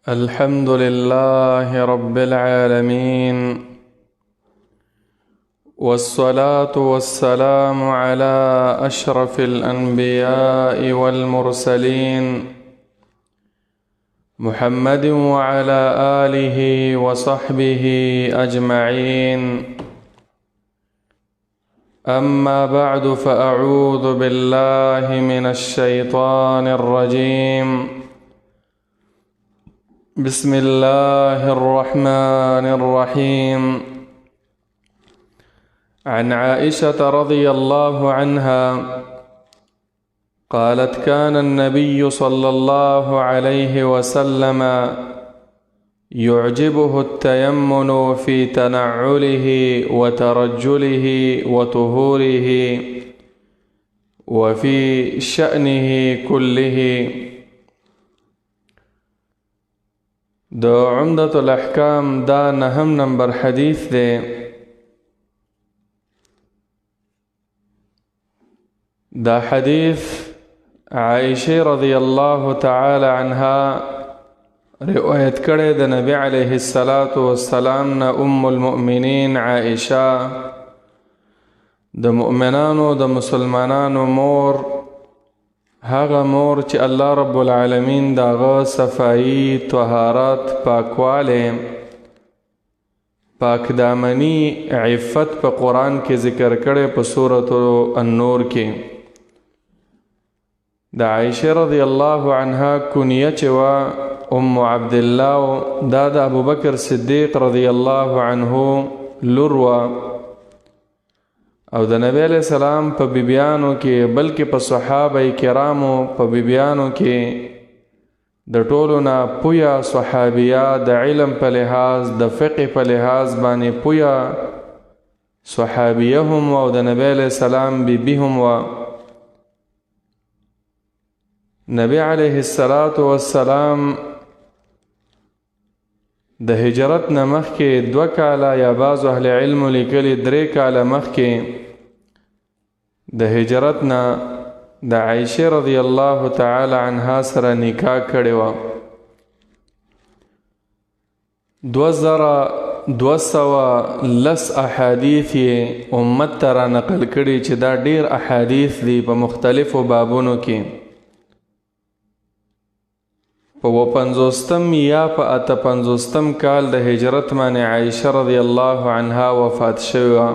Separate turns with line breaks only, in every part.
الحمد لله رب العالمين، والصلاة والسلام على أشرف الأنبياء والمرسلين محمد وعلى آله وصحبه أجمعين. أما بعد، فأعوذ بالله من الشيطان الرجيم. بسم الله الرحمن الرحيم. عن عائشة رضي الله عنها قالت: كان النبي صلى الله عليه وسلم يعجبه التيمن في تنعله وترجله وطهوره وفي شأنه كله. دو عمدة الأحكام دا نهم نمبر حدیث دے. دا حدیث عائشہ رضی اللہ تعالی عنها روایت کرے دا نبی علیہ السلام نا ام المؤمنین عائشہ، دا مؤمنانو دا مسلمانانو مور، هغه مور چې الله رب العالمین داغه صفائی، طهارت، پاکواله، پاک دامنی، عفت په قرآن کې ذکر کړي په سورۃ النور کې. د عائشہ رضی الله عنها کنیه چې وا ام عبد الله، دا د ابوبکر صدیق رضی الله عنه لور وا، او د نبی علیہ السلام په بیبیانو کې بلکې په صحابه کرامو په بیبیانو کې د ټولو نه پویا صحابیه، د علم په لحاظ، د فقه په لحاظ باندې پویا صحابیه هم او د نبی علیہ السلام بیبی هم و. نبی علیہ السلام د هجرت نه مخکې 2 کاله یا بعض اهل علم لیکلي 3 کاله مخکې د هجرت نه د عائشہ رضی الله تعالی عنها سره نکاح کړی و. 2210 احادیث امت ته را نقل کړي چې دا ډیر احادیث دي په مختلفو بابونو کې. په 50 یا په 58 کال د هجرت باندې عائشہ رضی الله عنها وفات شوه.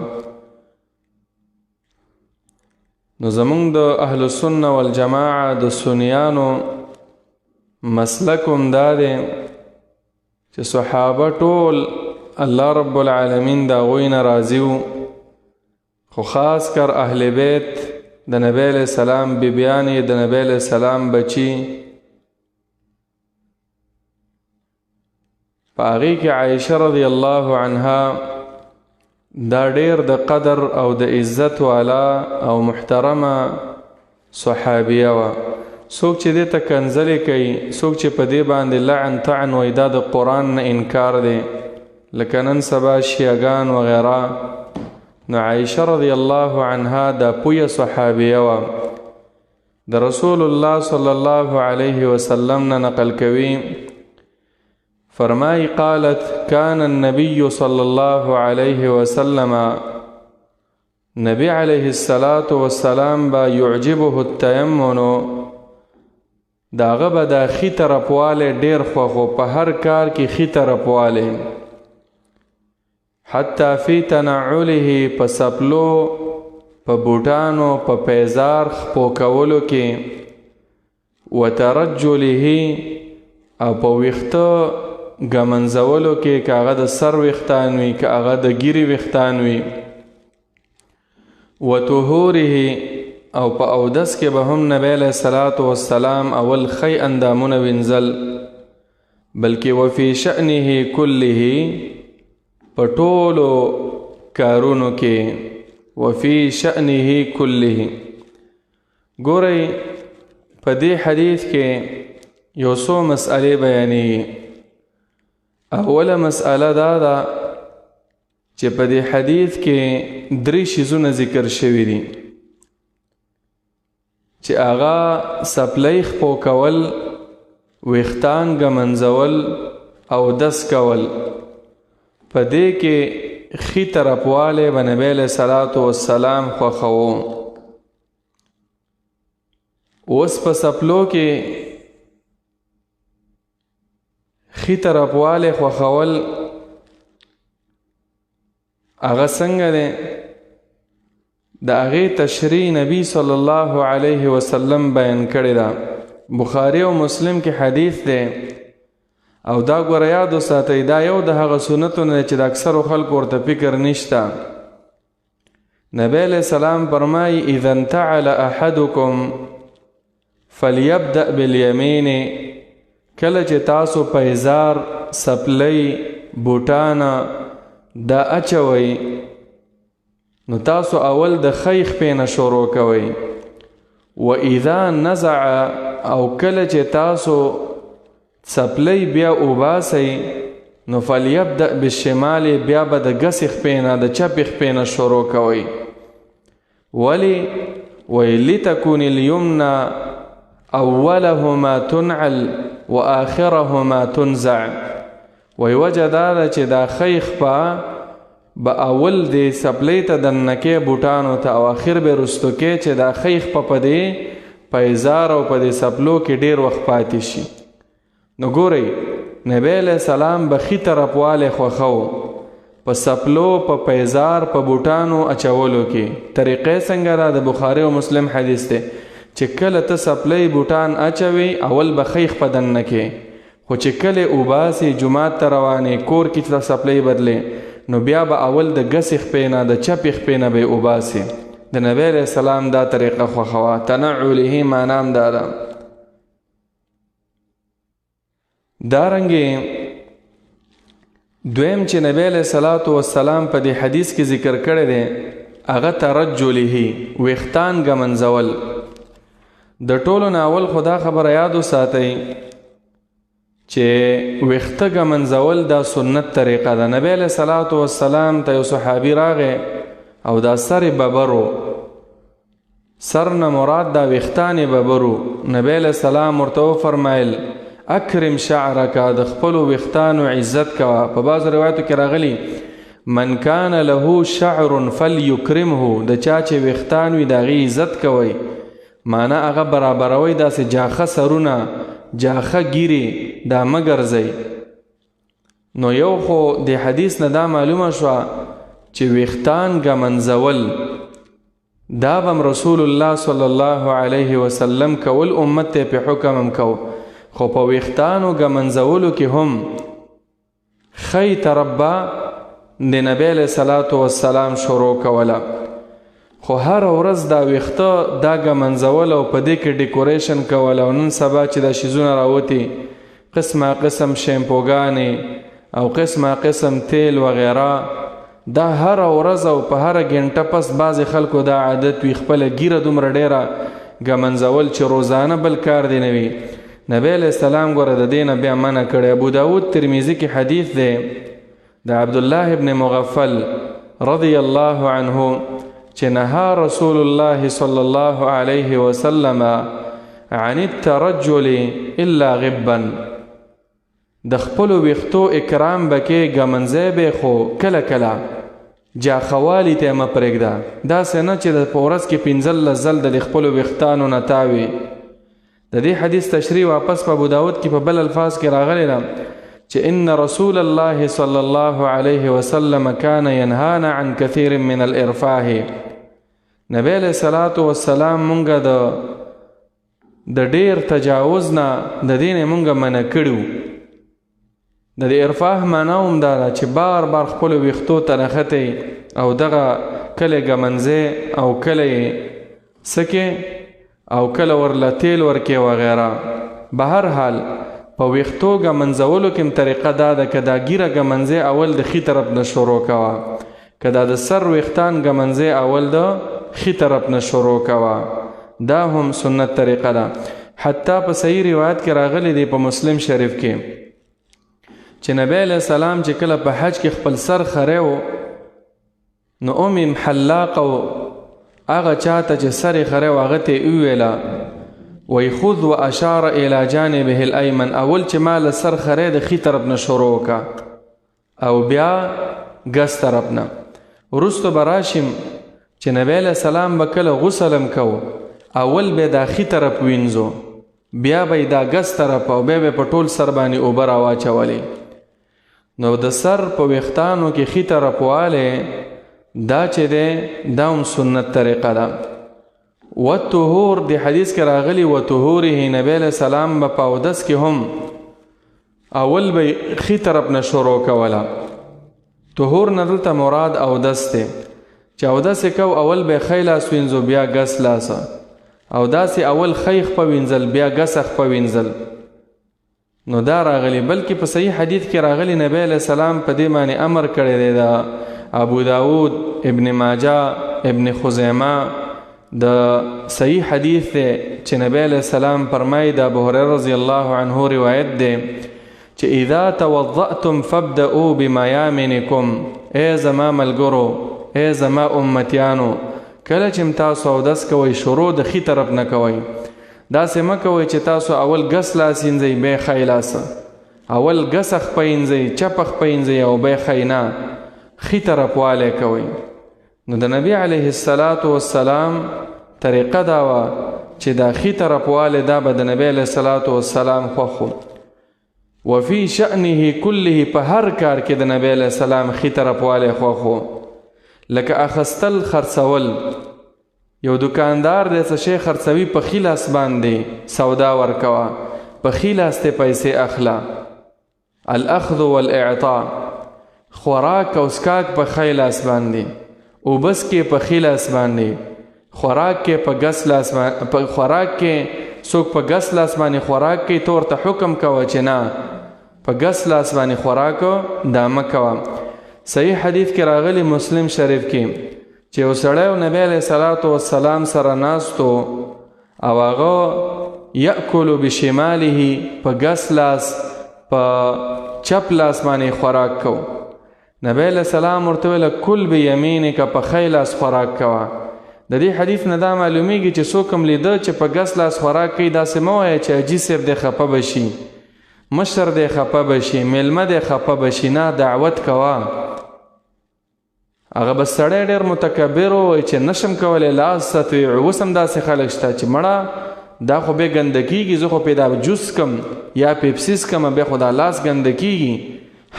نو زمونږ د اهل السنه والجماعه د سنیانو مسلک هم دا دی چې صحابه ټول الله رب العالمین دا غوی نه راضي وو، خو خاص کر اهل بیت د نبی علیہ السلام بیبیانې، د نبی علیہ السلام بچی، په هغې کې عائشہ رضی الله عنها دا ډیر د قدر او د عزت والا او محترمه صحابیه وه. څوک چې دې ته کنځلې کوي، څوک چې په دې باندې لعن طعن وایي دا د قرآن نه انکار دی، لکه نن سبا شیعګان وغیره، نو عائشہ رضی الله عنها دا پویه صحابیه وه. د رسول الله صلی الله علیه وسلم نه نقل کوي، فرمائی قالت: كان النبي صلى الله عليه وسلم، نبی علیہ السلام با يعجبه التيمن، داغه به دا خی طرفواله ډیر خوخو، په هر کار کې خی طرفواله، حتی فی تنعله، په سپلو، په بوټانو، په پیزار خپو کولو کې، وترجله، او په ویخته ګمنځولو کې، که هغه د سر ویښتان وي، که هغه د ګیرې ویښتان وي، وطهوره، او په اودس کې به هم نبی علیہ السلام اول خی اندامونه وینځل، بلکې وفي شأنه کله، په ټولو کارونو کې، وفي شأنه کله. ګورئ په دې حدیث کې یو څو مسئلې بیانېږي. اوله مسئله دا ده چې په دې حدیث کې 3 شیزونه ذکر شوي دي، چې هغه سپلی خپو کول ویښتان ږمنځول او دس کول، په دې کې ښي طرفوالی به نبی علیه صلات وسلام خوښوو. اوس په څپلو کې ښي طرفوالی خوښول هغه څنګه دی؟ د هغې تشریح نبی صلی الله علیه وسلم بیان کړې ده. بخاری او مسلم کې حدیث دی او دا ګوره یاد وساتئ، دا یو د هغه سنتونه دی چې د اکثرو خلکو ورته فکر نشته. نبی علیه السلام فرمایي اذا انتعل احدکم فلیبدأ بالیمین، کله چې تاسو پیزار، سپلی، بوټانه دا اچوئ نو تاسو اول د ښی خپې نه شروع کوئ. و اذا نزع، او کله چې تاسو څپلی بیا اوباسئ نو فلیبدأ بالشمال، بیا به د ګسې خپې نه، د چپې خپې نه شروع کوئ. ولی؟ وی لتکون الیمنا اولهما تنعل و آخرهما تنزع. وی وجه دا ده چې دا ښی خپه به اول د سپلی ته دننکې بوټانو ته او آخر به رستو کې چې دا ښی خپه په دې پیزار او په دې سپلو کې ډیر وخت پاتې شي. نو ګورئ نبی علیه السلام به ښي طرفوالی خوښو په سپلو، په پیزار، په بوټانو اچولو کې. طریقې څنګه ده؟ د بخاری او مسلم حدیث دی چې کله ته سپلی بوټان اچوي اول به ښی خپه دننکې، خو چې کله اوباسي جومات ته روانې، کور کې ته سپلی بدلې نو بیا به اول د ګسې خپې نه، د چپې خپې نه به یې اوباسي. د نبی علیه السلام دا طریقه خوښوه. تنعله معنا هم دا ده. دارنګې دویم چې نبی علیه الصلاة والسلام په دې حدیث کې ذکر کړی دی هغه ترجله، ویښتان ږمنځول. د ټولو نه اول خو دا خبره یاد وساتئ چې ویښته ږمنځول دا سنت طریقه ده. نبی علیه الصلاة والسلام ته یو صحابي راغی او دا سر ببرو، سر نه مراد دا ویښتان ببرو. نبی علیه السلام ورته وفرمایل اکرم شعرک، د خپلو ویښتانو عزت کوه. په بعضو روایتو کې راغلی من کان له شعر فلیکرمه، د چا چې ویښتان وي د هغې عزت کوئ، معنا هغه برابروئ، داسې جاخه سرونه، جاخه ګیرې دا مه ګرځئ. نو یو خو د حدیث نه دا معلومه شوه چې ویښتان ږمنځول دا به رسول الله صلی الله علیه وسلم کول، امت ته په حکم هم کو. خو په ویښتانو ږمنځولو کې هم ښی طرف به د نبی علیه صلات وسلام شروع کوله. خو هر ورځ دا ویښته دا ږمنځول او په دې کې ډیکوریشن کول، او نن سبا چې دا شیزونه راوتي قسمه قسم شیمپوګانې او قسمه قسم تیل وغیره، دا هر ورځ او په هر غنټه پس بعضې خلکو دا عادت وي خپله ګیره دومره ډیره ږمنځول چې روزانه بل کار دی نه وي. نبی علیه السلام ګوره د دې نه بیا منع کړی. ابو داود ترمیزي کې حدیث دی د عبدالله ابن مغفل رضی الله عنه چې نهى رسول الله صلی الله علیه وسلم عن الترجل الا غبا، د خپلو ویښتو اکرام به کې ږمنځی به خو کله کله جاخوالي ته مه پرېږده. داسې نه چې په ورځ کې 15 ځل د خپلو ویښتانو نه تاوي. د دې حدیث تشریح واپس په ابو داود کې په بل الفاظ کې راغلی ده چې ان رسول الله صلی الله علیه وسلم کان ینهانا عن کثیر من الارفاه. نبی علیه الصلاة والسلام مونږه د ډیر تجاوز نه د دې نه مونږه منع کړو. د دې ارفاه معنا هم دا ده چې بار بار خپلو ویښتو ته نښتئ او دغه کله ږمنځی او کله یې څکې او کله ورله تیل ورکې وغیره. به هر حال په ویښتو ږمنځولو کې هم طریقه دا ده که دا ګیره ږمنځی اول د ښي طرف نه شروع کوه، که دا د سر ویښتان ږمنځی اول د ښي طرف نه شروع کوه. دا هم سنت طریقه ده. حتی په صحیح روایت کې راغلی دی په مسلم شریف کې چې نبی علیه السلام چې کله په حج کې خپل سر خری و نو حلاقه و هغه چاته چې سر یې خری و هغه ته یې وویله وی خذ و اشار الى جانبه الایمن، اول چې مال سر خره د خی طرف نه شروع کا او بیا ګس طرف نه. وروسته براشم چې نبی علیہ السلام به کله غسلم کو، اول به دا خی طرف وینځو، بیا به دا ګس طرف او بیا به په ټول سر باندې اوبه راواچولې. نو د سر په ویښتانو کې خی طرف واله دا چې دی دا هم سنت طریقه ده. والطهور دی حدیث کې راغلی وطهوره، نبی علیہ السلام به په اودس کې هم اول به خی طرف نه شروع کوله. طهور نه دلته مراد اودس دی، چې اودس کو اول به خی لاس وینځو بیا ګس لاسه، او داسې اول خیخ په وینځل بیا ګسخ په وینځل. نو دا راغلی، بلکې په صحیح حدیث کې راغلی نبی علیہ السلام په دې باندې امر کړی دی. دا ابو داود، ابن ماجه، ابن خزیمه د صحیح حدیث دی چې نبی علیہ السلام فرمایي، د ابو هریره رضی الله عنه روایت دی چې اذا توضأتم فابدؤوا بمیامنکم، ای زما ملګرو، ای زما امتیانو، کله چې تاسو اودس کوئ شروع د خی طرف نه کوئ. داسې مه کوئ چې تاسو اول ګس لاس وینځئ بیا خی لاسه، اول ګسخ پینځئ چپخ پینځئ او بیا خی نه، خی طرف والی کوئ. نو د نبی علیه السلام طریقه دا وه چې دا خی طرف والی دا به د نبی علیه السلام خوښ. وفي شأنه كله، په هر کار کې د نبی علیه السلام خی طرف والی خوښ. لکه اخستل خرڅول، یو دکاندار دی څه شی خرڅوي په خی لاس باندې سودا ورکوه، په خی لاس ته پیسې اخله. الاخذ والاعطاء، خوراک او سکاک په خی لاس باندې، اوبس کې په خی لاس باندې، خوراک کې په ګس لاس باندې، په خوراک کې څوک په ګس لاس باندې خوراک کوي تو ورته حکم کوه چې نه په ګس لاس باندې خوراک دا مه کوه. صحیح حدیث کې راغلی مسلم شریف کې چې یو سړی و نبی علیه السلام سره ناستو او هغه یأکل بشماله، په ګس لاس په چپ لاس باندې خوراک کو. نبی علیہ السلام ورته ویل کل بیمینک، په خی لاس خوراک کوه. د دې حدیث نه دا معلومیږي چې څوک هم لیده چې په ګس لاس خوراک کوي داسې مه وایه چې حاجي صاحب دی خفه بشي، مشر دی خفه بشي، میلمه دی خفه بشي. نه، دعوت کوه. هغه بس سړی ډېر متکبر و چې نشم کولی لاس ستوي. اوس هم داسې خلک شته چې مړه دا خو بیا ګنده کېږي، زه خو پې دا جوس کم یا پیپسي څکم بیا خو دا لاس ګنده کېږي.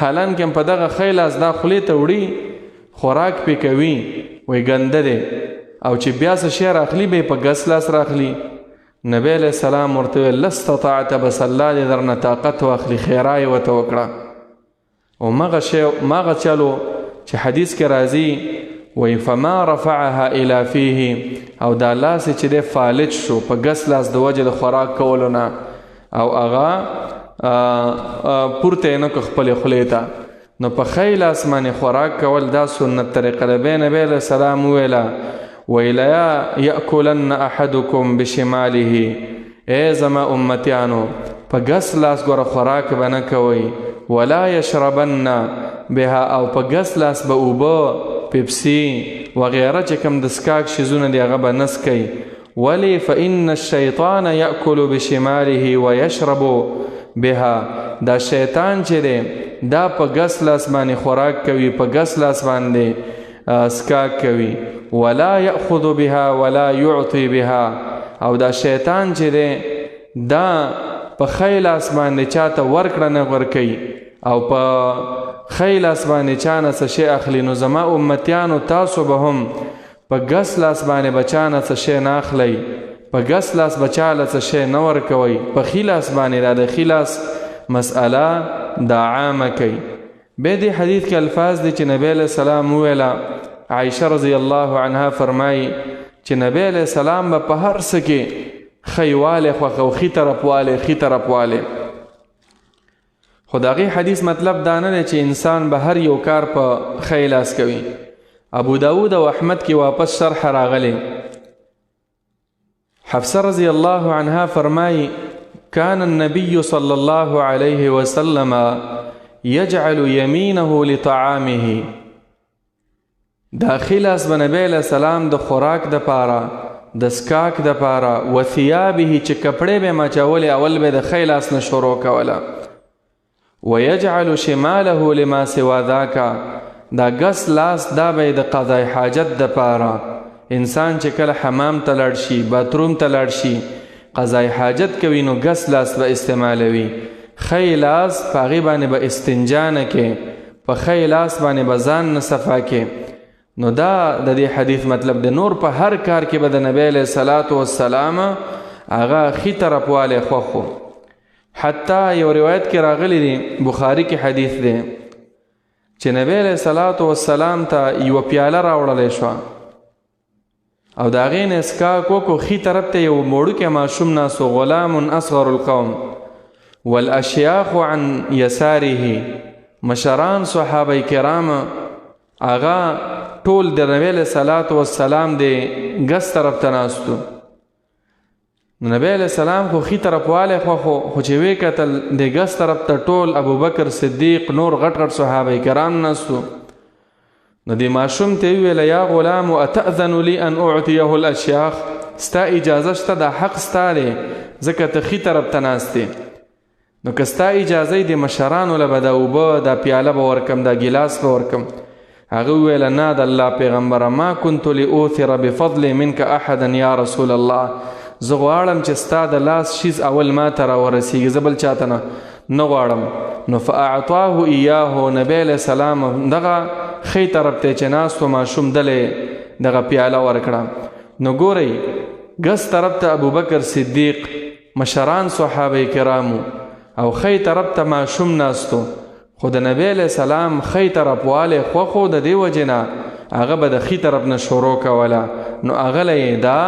حالانکې هم په دغه خی لاس دا خولې ته وړي، خوراک پې کوي، وایي ګنده دی، او چې بیا څه شی راخلي به یې په ګس لاس راخلي. نبی علیہ السلام ورته ویل لستطعت، بس الله دې درنه طاقت واخلي، خیرا یې ورته وکړه. او مغه چلو چې حدیث کې راځي وایي فما رفعها الى فیه، او دا لاس چې دی فالج شو په ګس لاس د وجې د خوراک کولو نه، او هغه پورته یې نه کړ خپلې خولې ته. نو په خی لاس باندې خوراک کول دا سنت طریقه ده. بیا نبی علیہ السلام وویله ویلا یأکلن احدکم بشماله، ای زما امتیانو په ګس لاس ګوره خوراک به نه کوئ. ولا یشربن بها، او په ګس لاس به اوبه، پیپسي وغیره چې کوم د سکاک شیزونه دی هغه به نه څکئ. ولی فإن الشیطان یأکل بشماله ویشرب بها، دا شیطان چې دی دا په ګس لاس باندې خوراک کوي، په ګس لاس باندې سکاک کوي. ولا یأخذ بها ولا یعطي بها، او دا شیطان چې دی دا په خی لاس باندې چاته ورکړه نه ورکوي، او په خی لاس باندې چا نه څه شی اخلي. نو زما امتیانو تاسو به هم په ګس لاس باندې به چا نه څه شی نه اخلئ، په ګس لاس به چا له څه شی نه ورکوئ، په خی لاس باندې. دا د خی لاس مسئله دا عامه کوي. بیا دې حدیث کې الفاظ دی چې نبی علیہ السلام وویله. عائشہ رضی الله عنها فرمایي چې نبی علیہ السلام به په هر څه کې خی والی خوښ او خی طرف والی، خی طرف والی. خو د هغې حدیث مطلب دا نه دی چې انسان به هر یو کار په خی لاس کوي. ابو داود او احمد کې واپس شرح راغلی. حفصه رضی الله عنها فرمایي كان النبي صلى الله عليه وسلم يجعل يمينه لطعامه، داخل اس بنبی علیہ السلام د خوراک د پاره د سکاک د پاره، و ثیابه چې کپړې به مچولې اول به د خی لاس نه شروع کوله، ویجعل شماله لما سوا ذاک، دا ګس لاس دا به د قضای حاجت د پاره. انسان چې کله حمام ته لاړ شي، باتروم ته لاړ شي، قضای حاجت کوي نو ګس لاس به استعمالوي. خی لاس په هغې باندې به استنجا نه کې، په خی لاس باندې به ځان نه صفا کې. نو دا د دې حدیث مطلب د نور په هر کار کې به د نبی علیه الصلاة والسلام هغه ښي طرفوالی خوښ و. حتی یو روایت کې راغلی دی، بخاري کې حدیث دی، چې نبی علیه الصلاة والسلام ته یوه پیاله راوړلی شوه او د هغې نه اسکاک وکړو. ښي طرف ته یو موړوکی ماشوم ناست و، غلام اصغر القوم والاشیاخ عن یساره، مشران صحابه کرام هغه ټول د نبی علیه الصلاة والسلام د ګس طرف ته ناستو. نبی علیه السلام خو ښي طرفوالی خوښ، خو چې ویې کتل د ګس طرف ته ټول ابوبکر صدیق نور غټ غټ صحابه کرام ناستو. نو دې ماشوم ته یې وویله یا غلام اتأذن لی ان اعطیه الاشیاخ، ستا اجازه شته، دا حق ستا دی ځکه ته ښي طرف ته ناست دی. نو که ستا اجازه د مشرانو له به دا اوبه دا پیاله به ورکم، دا ګیلاس به ورکم. هغه وویله نه د الله پیغمبره، ما كنت لأوثر بفضل منك احدا یا رسول الله، زه غواړم چې ستا د لاس شیز اول ما ته راورسیږي، زه بل چاته نه غواړم. نو فاعطاه ایاه، نبی علیه السلام دغه ښي طرف ته چې ناست و ماشوم دلې دغه پیاله ورکړه. نو ګورئ ګس طرف ته ابوبکر صدیق، مشران صحابه کرامو، او ښي طرف ته ماشوم ناستو. خو د نبی علیه السلام ښي طرفوالی خوښ و، د دې وجې نه هغه به د ښي طرف نه شروع کوله، نو هغه له یې دا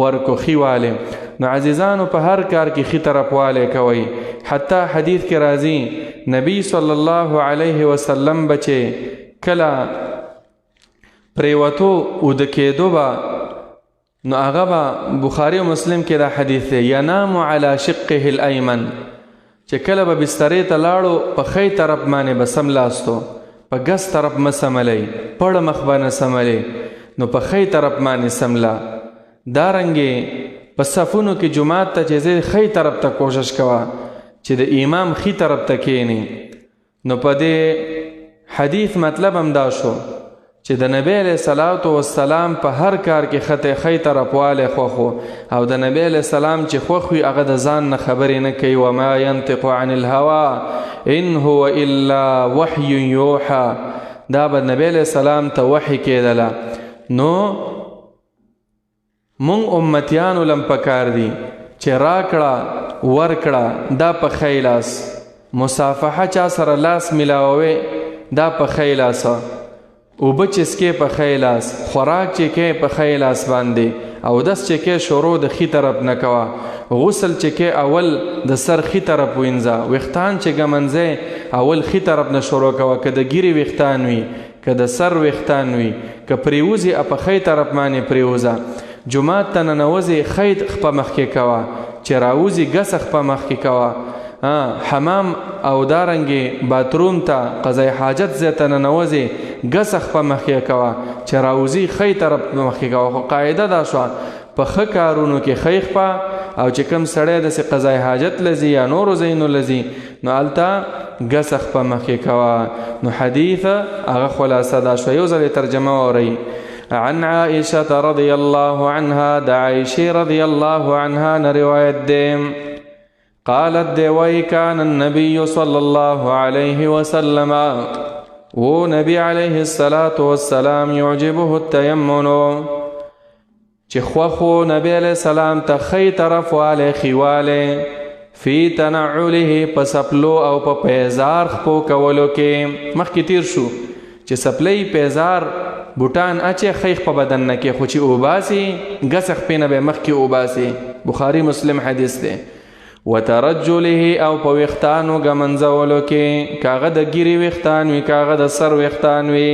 ورکو ښي والی. نو عزیزانو په هر کار کې ښي طرفوالی کوئ. حتی حدیث کې راځي نبی صلی الله علیه وسلم به چې کله پریوتو اوده کېدو به، نو هغه به بخاري او مسلم کې دا حدیث دی، ینام علی شقه الایمن، چې کله به بسترې ته لاړو په ښي طرف باندې به سملاستو، په ګس طرف مه سملی، پړه مخ به نه سملی، نو په ښي طرف باندې سمله. دارنګې په صفونو کې جماعت ته چې ځې ښي طرف ته کوشش کوه چې د امام ښي طرف ته کښېني. نو په دې حدیث مطلب هم دا شو چې د نبی علیه الصلاة والسلام په هر کار کې ښي طرفوالی خوښ و، او د نبی علیه السلام چې خوښ وي هغه د ځان نه خبرې نه کوي. وما ینطق عن الهوا ان هو الا وحی یوحى، دا به نبی علیه السلام ته وحی کېدله. نو مونږ امتیانو لم پکار دي چې راکړه ورکړه دا په ښي لاس، مصافحه چا سره لاس ملاووې دا په ښي لاسه، اوبه چسکې په ښي لاس، خوراک چې کې په ښي لاس باندې، اودس چې کې شروع د ښي طرف نه کوه، غسل چې کې اول د سر ښي طرف وینځه، ویښتان چې ږمنځې اول ښي طرف نه شروع کوه، که د ګیرې ویښتان وي که د سر ویښتان وي، که پریوزي په ښي طرف باندې پریوزه. جماعت ته ننوځې ښي خپه مخکې کوه، چې راوځي ګسه خپه مخکې کوه. حمام او دارنګې باتروم ته قضای حاجت ځای ته ننوځې ګسه خپه مخکې کوه، چې راوځي ښي طرف مخکې کوه. خو قاعده دا شوه په ښه کارونو کې ښي خپه، او چې کوم سړی داسې قضای حاجت لځي یا نورو ځایونو لځي نو هلته ګسه خپه مخکې کوه. نو حدیث هغه خلاصه دا شوه. یو ځل ترجمه واورئ. عن عائشة رضي الله عنها، دا عائشة رضي الله عنها روایت دیم، قالت دیوئی کان النبی صلی اللہ علیہ وسلم، وہ نبی علیہ السلام یعجبه التیمن، چی خوخو نبی علیہ السلام تا خی طرف والے خیوالے، فی تنعوله پا سپلو او پا پیزار خپو کولو کے. مخ کی تیر شو چی سپلی پیزار بوٹان اچے خیخ پا بدن نکے، خو چی اوباسی گسخ پینا بے مخ کی اوباسی. بخاری مسلم حدیث دے. وترجله او په ویختانو ګمنځولو کې، کاغه د ګیرې ویختان وي کاغه د سر ویختان وي،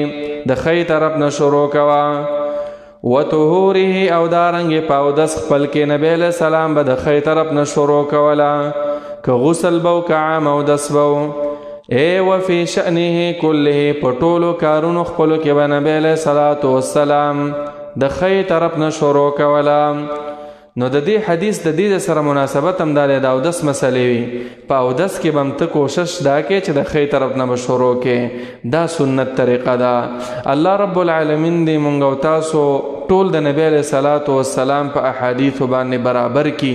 د ښي طرف نه شروع کوه. وطهوره او دارنګې په اودس خپل کې نبی علیه السلام به د ښي طرف نه شروع کوله، که غسل به و که عام اودس به و. وفي شأنه كله په ټولو کارونو خپلو کې به نبی علیه الصلاة والسلام د خی طرف نه شروع کوله. نو د دې حدیث د دې سره مناسبت هم دا د اودس مسلې وي. په اودس کې به هم ته کوشش دا کې چې د خی طرف نه به شروع کې. دا سنت طریقه ده. الله رب العالمین دې مونږ او تاسو ټول د نبی علیه صلوات و سلام په احادیثو باندې برابر کی،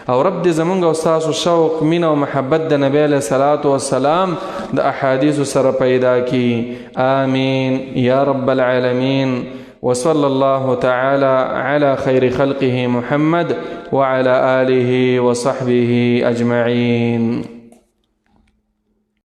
او رب دې زمونږ او تاسو شوق مینه او محبت د نبی علیه صلوات و سلام د احادیثو سره پیدا کی. آمین یا رب العالمین. وصلى الله تعالى على خير خلقه محمد وعلى آله وصحبه أجمعين.